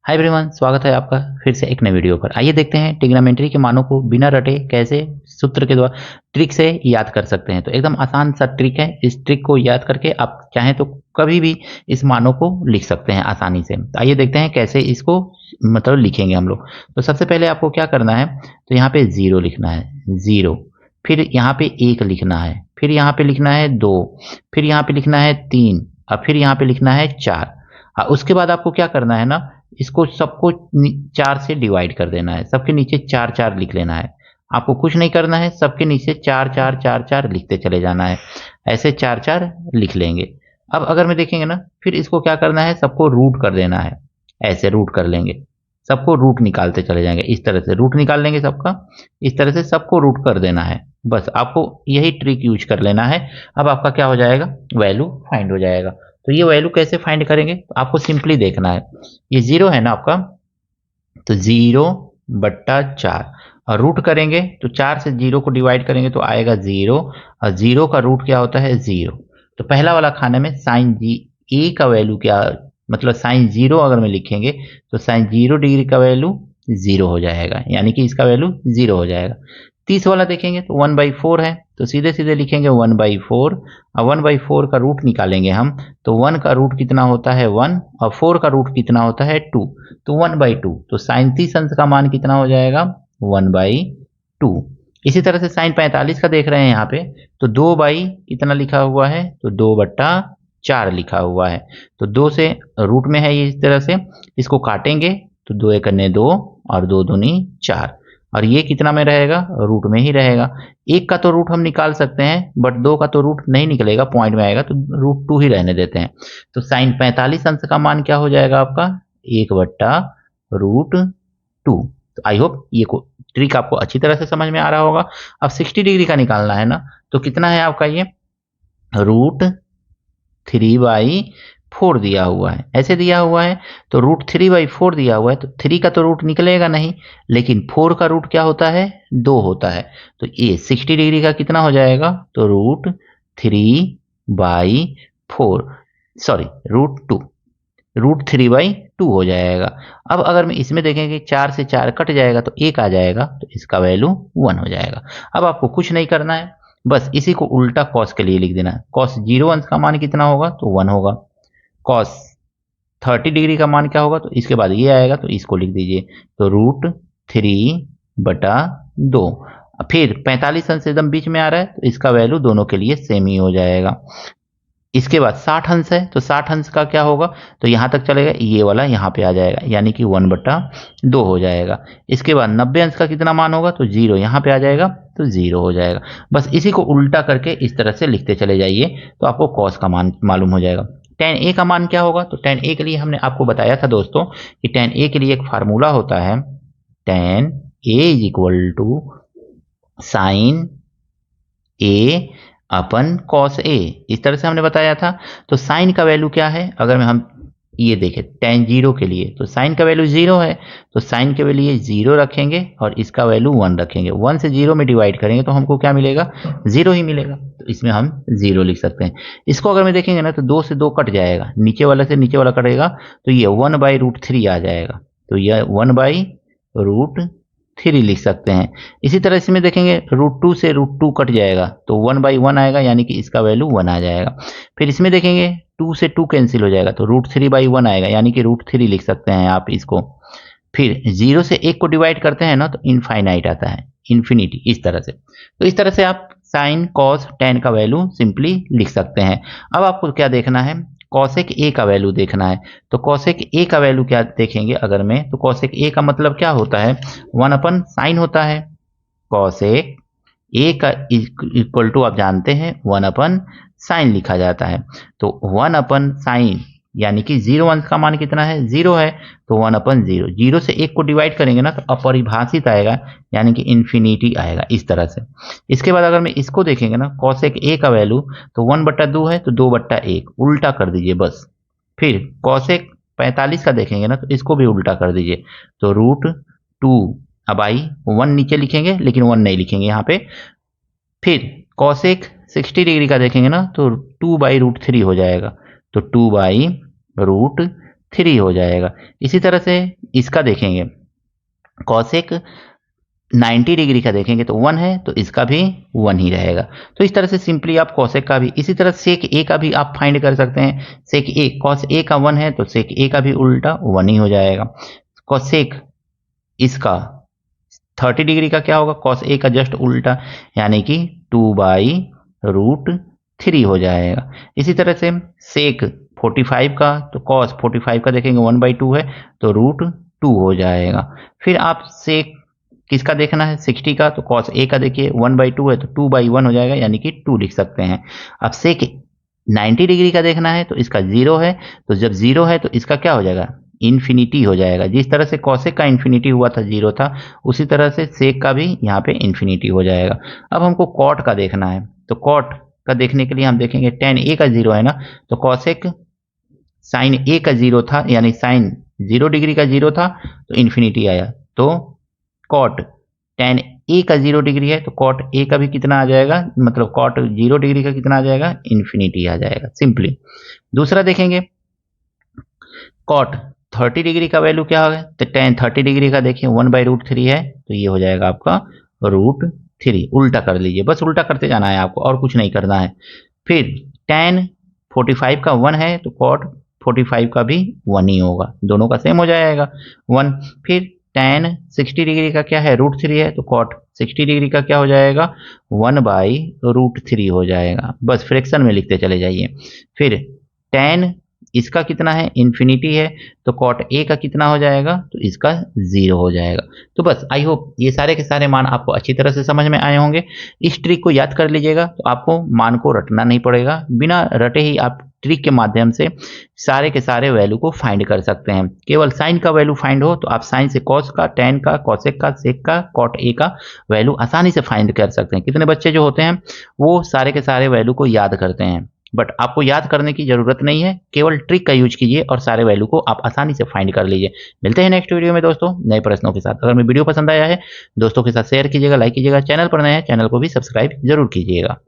Hi everyone, स्वागत है आपका फिर से एक नए वीडियो पर। आइए देखते हैं ट्रिग्नोमेट्री के मानों को बिना रटे कैसे सूत्र के द्वारा ट्रिक से याद कर सकते हैं। तो एकदम आसान सा ट्रिक है। इस ट्रिक को याद करके आप चाहें तो कभी भी इस मानों को लिख सकते हैं आसानी से। तो आइए देखते हैं कैसे इसको मतलब लिखेंगे हम लोग। तो सबसे पहले आपको क्या करना है, तो यहाँ पे 0 लिखना है, 0। फिर यहाँ पे 1 लिखना है, फिर यहाँ पे लिखना है 2, फिर यहाँ पे लिखना है 3 और फिर यहाँ पे लिखना है 4। उसके बाद आपको क्या करना है ना, इसको सबको 4 से डिवाइड कर देना है। सबके नीचे 4 4 लिख लेना है। आपको कुछ नहीं करना है, सबके नीचे 4 4 4 4 लिखते चले जाना है। ऐसे 4 4 लिख लेंगे। अब अगर मैं देखेंगे ना, फिर इसको क्या करना है, सबको रूट कर देना है। ऐसे रूट कर लेंगे, सबको रूट निकालते चले जाएंगे। इस तरह से रूट निकाल लेंगे सबका, इस तरह से सबको रूट कर देना है। बस आपको यही ट्रिक यूज कर लेना है। अब आपका क्या हो जाएगा, वैल्यू फाइंड हो जाएगा। तो ये वैल्यू कैसे फाइंड करेंगे, आपको सिंपली देखना है। ये 0 है ना आपका, तो 0/4 और रूट करेंगे तो 4 से 0 को डिवाइड करेंगे तो आएगा 0 और 0 का रूट क्या होता है, 0। तो पहला वाला खाने में साइन जी ए का वैल्यू क्या, मतलब साइन 0 अगर मैं लिखेंगे तो साइन 0 डिग्री का वैल्यू 0 हो जाएगा, यानी कि इसका वैल्यू 0 हो जाएगा। 30 वाला देखेंगे तो 1/4 है, तो सीधे सीधे लिखेंगे 1/4 और 1/4 का रूट निकालेंगे हम। तो 1 का रूट कितना होता है 1 और 4 का रूट कितना होता है 2, तो 1/2। तो साइन 30 अंश का मान कितना हो जाएगा, 1/2। इसी तरह से साइन 45 का देख रहे हैं यहाँ पे, तो 2 बाई कितना लिखा हुआ है, तो 2/4 लिखा हुआ है। तो 2 से रूट में है ये, इस तरह से इसको काटेंगे तो 2 एकने 2 और 2 दूनी 4 और ये कितना में रहेगा, रूट में ही रहेगा। 1 का तो रूट हम निकाल सकते हैं बट 2 का तो रूट नहीं निकलेगा, पॉइंट में आएगा, तो √2 ही रहने देते हैं। तो साइन 45 अंश का मान क्या हो जाएगा आपका, 1/√2। तो आई होप ये ट्रिक आपको अच्छी तरह से समझ में आ रहा होगा। अब 60 डिग्री का निकालना है ना, तो कितना है आपका ये, √3/4 दिया हुआ है। ऐसे दिया हुआ है तो √3/4 दिया हुआ है, तो 3 का तो रूट निकलेगा नहीं, लेकिन 4 का रूट क्या होता है, 2 होता है। तो ये 60 डिग्री का कितना हो जाएगा, तो √3/4, सॉरी √2, √3/2 हो जाएगा। अब अगर मैं इसमें देखेंगे 4 से 4 कट जाएगा तो 1 आ जाएगा, तो इसका वैल्यू 1 हो जाएगा। अब आपको कुछ नहीं करना है, बस इसी को उल्टा कॉस के लिए लिख देना है। कॉस 0 अंश का मान कितना होगा, तो 1 होगा। कॉस 30 डिग्री का मान क्या होगा, तो इसके बाद ये आएगा, तो इसको लिख दीजिए, तो √3/2। फिर 45 अंश एकदम बीच में आ रहा है, तो इसका वैल्यू दोनों के लिए सेम ही हो जाएगा। इसके बाद 60 अंश है, तो 60 अंश का क्या होगा, तो यहाँ तक चलेगा, ये वाला यहाँ पे आ जाएगा, यानी कि 1/2 हो जाएगा। इसके बाद 90 अंश का कितना मान होगा, तो 0 यहाँ पे आ जाएगा, तो 0 हो जाएगा। बस इसी को उल्टा करके इस तरह से लिखते चले जाइए, तो आपको कॉस का मान मालूम हो जाएगा। tan a का मान क्या होगा, तो tan a के लिए हमने आपको बताया था दोस्तों कि tan a के लिए एक फार्मूला होता है, tan a = sin a upon cos a, इस तरह से हमने बताया था। तो साइन का वैल्यू क्या है, अगर हम ये देखें tan 0 के लिए, तो साइन का वैल्यू 0 है, तो साइन के लिए 0 रखेंगे और इसका वैल्यू 1 रखेंगे। 1 से 0 में डिवाइड करेंगे तो हमको क्या मिलेगा, 0 ही मिलेगा, तो इसमें हम 0 लिख सकते हैं। इसको अगर मैं देखेंगे ना, तो 2 से 2 कट जाएगा, नीचे वाला से नीचे वाला कटेगा, तो ये 1/√3 आ जाएगा, तो यह 1/√3 लिख सकते हैं। इसी तरह इसमें देखेंगे √2 से √2 कट जाएगा, तो 1/1 आएगा, यानी कि इसका वैल्यू 1 आ जाएगा। फिर इसमें देखेंगे 2 से 2 कैंसिल हो जाएगा, तो √3/1 आएगा, यानी कि √3 लिख सकते हैं आप इसको। फिर 0 से 1 को डिवाइड करते हैं ना, तो इनफाइनाइट आता है, इन्फिनिटी, इस तरह से। तो इस तरह से आप साइन कॉस टैन का वैल्यू सिंपली लिख सकते हैं। अब आपको क्या देखना है, कॉसेक ए का वैल्यू देखना है। तो कॉसेक ए का वैल्यू क्या देखेंगे अगर मैं, तो कॉसेक ए का मतलब क्या होता है, 1/sin होता है। कॉसेक ए का इक्वल टू आप जानते हैं 1/sin लिखा जाता है। तो 1/sin यानी कि 0 अंश का मान कितना है, 0 है, तो 1/0। 0 से 1 को डिवाइड करेंगे ना, तो अपरिभाषित आएगा, यानी कि इन्फिनिटी आएगा, इस तरह से। इसके बाद अगर मैं इसको देखेंगे ना, कॉसेक ए का वैल्यू तो 1/2 है, तो 2/1 उल्टा कर दीजिए बस। फिर कॉसेक 45 का देखेंगे ना, तो इसको भी उल्टा कर दीजिए, तो √2। अब आई 1 नीचे लिखेंगे, लेकिन 1 नहीं लिखेंगे यहाँ पे। फिर कॉसेक 60 डिग्री का देखेंगे ना, तो 2/√3 हो जाएगा, तो 2/√3 3 हो जाएगा। इसी तरह से इसका देखेंगे, कॉसेक 90 डिग्री का देखेंगे तो 1 है, तो इसका भी 1 ही रहेगा। तो इस तरह से सिंपली आप कॉसेक का भी, इसी तरह सेक ए का भी आप फाइंड कर सकते हैं। सेक ए, कॉस ए का 1 है तो सेक ए का भी उल्टा 1 ही हो जाएगा। कॉसेक इसका 30 डिग्री का क्या होगा, कॉस ए का जस्ट उल्टा, यानी कि 2/√3 हो जाएगा। इसी तरह से सेक 45 का, तो कॉस 45 का देखेंगे 1/2 है तो √2 हो जाएगा। फिर आप सेक किसका देखना है, 60 का, तो कॉस ए का देखिए 1/2 है तो 2/1 हो जाएगा, यानी कि 2 लिख सकते हैं। अब सेक 90 डिग्री का देखना है तो इसका 0 है, तो जब 0 है तो इसका क्या हो जाएगा, इन्फिनिटी हो जाएगा। जिस तरह से कॉसेक का इन्फिनिटी हुआ था, 0 था, उसी तरह से सेक का भी यहाँ पे इन्फिनिटी हो जाएगा। अब हमको कॉट का देखना है, तो कॉट का देखने के लिए हम देखेंगे tan ए का 0 है ना, तो कॉसेक साइन ए का 0 था, यानी साइन 0 डिग्री का 0 था तो इन्फिनिटी आया, तो कॉट tan ए का 0 डिग्री है तो कॉट ए का भी कितना आ जाएगा, मतलब कॉट 0 डिग्री का कितना आ जाएगा, इन्फिनिटी आ जाएगा सिंपली। दूसरा देखेंगे, कॉट 30 डिग्री का वैल्यू क्या होगा, तो tan 30 डिग्री का देखिए 1/√3 है, तो ये हो जाएगा आपका √3। उल्टा कर लीजिए, बस उल्टा करते जाना है आपको, और कुछ नहीं करना है। फिर tan 45 का 1 है तो कॉट 45 का भी 1 ही होगा, दोनों का सेम हो जाएगा 1। फिर tan 60 डिग्री का क्या है, √3 है, तो कॉट 60 डिग्री का क्या हो जाएगा, 1/√3 हो जाएगा। बस फ्रैक्शन में लिखते चले जाइए। फिर tan इसका कितना है, इन्फिनिटी है, तो कॉट ए का कितना हो जाएगा, तो इसका 0 हो जाएगा। तो बस आई होप ये सारे के सारे मान आपको अच्छी तरह से समझ में आए होंगे। इस ट्रिक को याद कर लीजिएगा, तो आपको मान को रटना नहीं पड़ेगा, बिना रटे ही आप ट्रिक के माध्यम से सारे के सारे वैल्यू को फाइंड कर सकते हैं। केवल साइन का वैल्यू फाइंड हो तो आप साइन से कॉस का, tan का, कॉसेक का, सेक का, कॉट ए का वैल्यू आसानी से फाइंड कर सकते हैं। कितने बच्चे जो होते हैं वो सारे के सारे वैल्यू को याद करते हैं, बट आपको याद करने की जरूरत नहीं है, केवल ट्रिक का यूज कीजिए और सारे वैल्यू को आप आसानी से फाइंड कर लीजिए। मिलते हैं नेक्स्ट वीडियो में दोस्तों नए प्रश्नों के साथ। अगर मेरी वीडियो पसंद आया है दोस्तों के साथ शेयर कीजिएगा, लाइक कीजिएगा, चैनल पर नए हैं चैनल को भी सब्सक्राइब जरूर कीजिएगा।